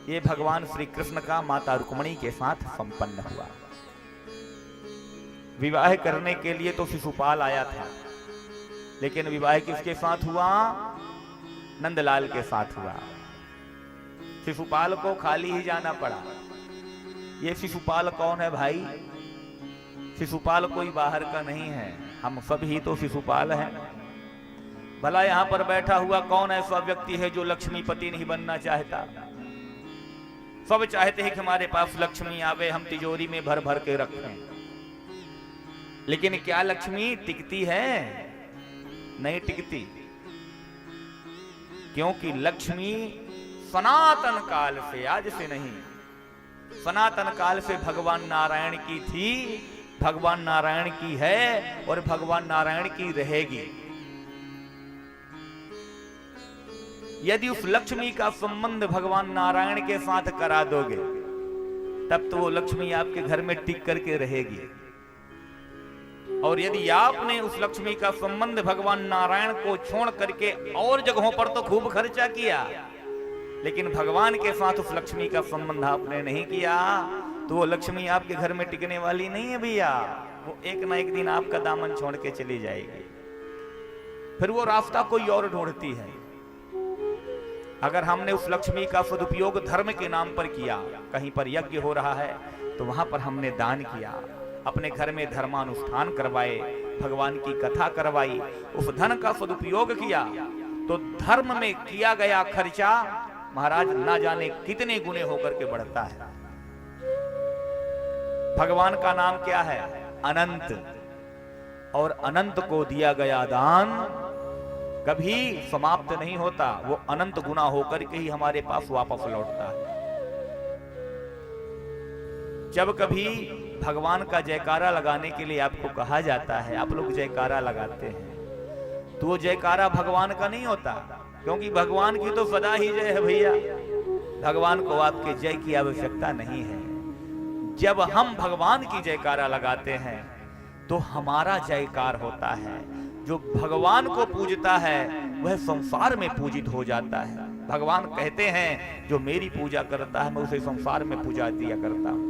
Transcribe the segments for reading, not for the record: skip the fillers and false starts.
ये भगवान श्री कृष्ण का माता रुक्मिणी के साथ संपन्न हुआ। विवाह करने के लिए तो शिशुपाल आया था, लेकिन विवाह किसके साथ हुआ? नंदलाल के साथ हुआ। शिशुपाल को खाली ही जाना पड़ा। ये शिशुपाल कौन है भाई? शिशुपाल कोई बाहर का नहीं है, हम सब ही तो शिशुपाल हैं। भला यहां पर बैठा हुआ कौन ऐसा व्यक्ति है जो लक्ष्मीपति नहीं बनना चाहता? सब चाहते हैं कि हमारे पास लक्ष्मी आवे, हम तिजोरी में भर भर के रखें। लेकिन क्या लक्ष्मी टिकती है? नहीं टिकती, क्योंकि लक्ष्मी सनातन काल से, आज से नहीं, सनातन काल से भगवान नारायण की थी, भगवान नारायण की है और भगवान नारायण की रहेगी। यदि उस लक्ष्मी का संबंध भगवान नारायण के साथ करा दोगे, तब तो वो लक्ष्मी आपके घर में टिक करके रहेगी। और यदि आपने उस लक्ष्मी का संबंध भगवान नारायण को छोड़ करके और जगहों पर तो खूब खर्चा किया, लेकिन भगवान के साथ उस लक्ष्मी का संबंध आपने नहीं किया, तो वो लक्ष्मी आपके घर में टिकने वाली नहीं है भैया। वो एक ना एक दिन आपका दामन छोड़ के चली जाएगी, फिर वो रास्ता कोई और ढूंढती है। अगर हमने उस लक्ष्मी का सदुपयोग धर्म के नाम पर किया, कहीं पर यज्ञ हो रहा है तो वहां पर हमने दान किया, अपने घर में धर्मानुष्ठान करवाए, भगवान की कथा करवाई, उस धन का सदुपयोग किया, तो धर्म में किया गया खर्चा महाराज ना जाने कितने गुने होकर के बढ़ता है। भगवान का नाम क्या है? अनंत। और अनंत को दिया गया दान कभी समाप्त नहीं होता, वो अनंत गुना होकर के ही हमारे पास वापस लौटता है। जब कभी भगवान का जयकारा लगाने के लिए आपको कहा जाता है, आप लोग जयकारा लगाते हैं, तो वो जयकारा भगवान का नहीं होता, क्योंकि भगवान की तो सदा ही जय है भैया। भगवान को आपके जय की आवश्यकता नहीं है। जब हम भगवान की जयकारा लगाते हैं तो हमारा जयकार होता है। जो भगवान को पूजता है वह संसार में पूजित हो जाता है। भगवान कहते हैं जो मेरी पूजा करता है मैं उसे संसार में पूजा दिया करता हूं।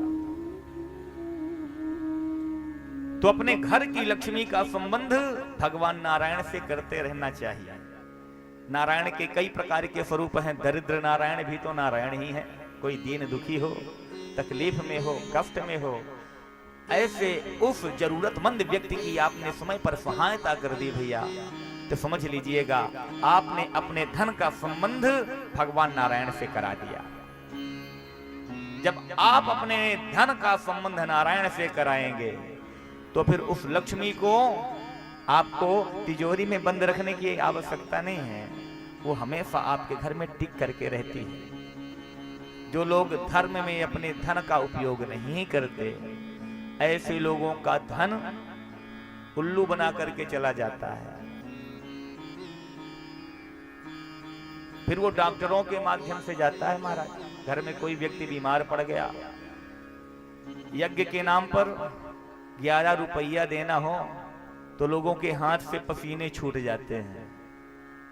तो अपने घर की लक्ष्मी का संबंध भगवान नारायण से करते रहना चाहिए। नारायण के कई प्रकार के स्वरूप हैं। दरिद्र नारायण भी तो नारायण ही है। कोई दीन दुखी हो, तकलीफ में हो, कष्ट में हो, ऐसे उस जरूरतमंद व्यक्ति की आपने समय पर सहायता कर दी भैया, तो समझ लीजिएगा आपने अपने धन का संबंध भगवान नारायण से करा दिया। जब आप अपने धन का संबंध नारायण से कराएंगे तो फिर उस लक्ष्मी को आपको तिजोरी में बंद रखने की आवश्यकता नहीं है, वो हमेशा आपके घर में टिक करके रहती है। जो लोग धर्म में अपने धन का उपयोग नहीं करते, ऐसे लोगों का धन उल्लू बना करके चला जाता है। फिर वो डॉक्टरों के माध्यम से जाता है। महाराज घर में कोई व्यक्ति बीमार पड़ गया, यज्ञ के नाम पर 11 रुपया देना हो तो लोगों के हाथ से पसीने छूट जाते हैं,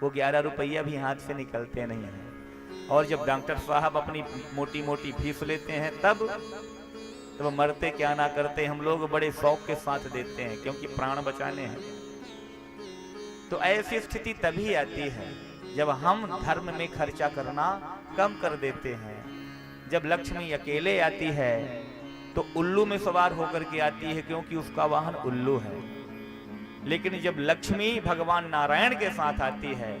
वो 11 रुपया भी हाथ से निकलते नहीं है। और जब डॉक्टर साहब अपनी मोटी मोटी फीस लेते हैं तब मरते क्या ना करते हम लोग बड़े शौक के साथ देते हैं, क्योंकि प्राण बचाने हैं। तो ऐसी स्थिति तभी आती है जब हम धर्म में खर्चा करना कम कर देते हैं। जब लक्ष्मी अकेले आती है तो उल्लू में सवार होकर के आती है, क्योंकि उसका वाहन उल्लू है। लेकिन जब लक्ष्मी भगवान नारायण के साथ आती है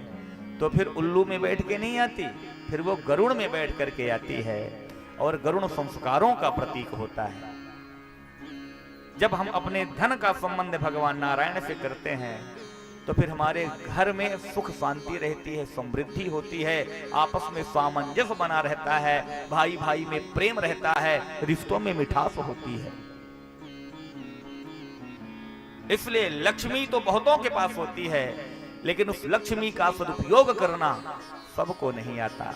तो फिर उल्लू में बैठ के नहीं आती, फिर वो गरुड़ में बैठ करके आती है। और गरुड़ संस्कारों का प्रतीक होता है। जब हम अपने धन का संबंध भगवान नारायण से करते हैं तो फिर हमारे घर में सुख शांति रहती है, समृद्धि होती है, आपस में सामंजस्य बना रहता है, भाई भाई में प्रेम रहता है, रिश्तों में मिठास होती है। इसलिए लक्ष्मी तो बहुतों के पास होती है, लेकिन उस लक्ष्मी का सदुपयोग करना सबको नहीं आता।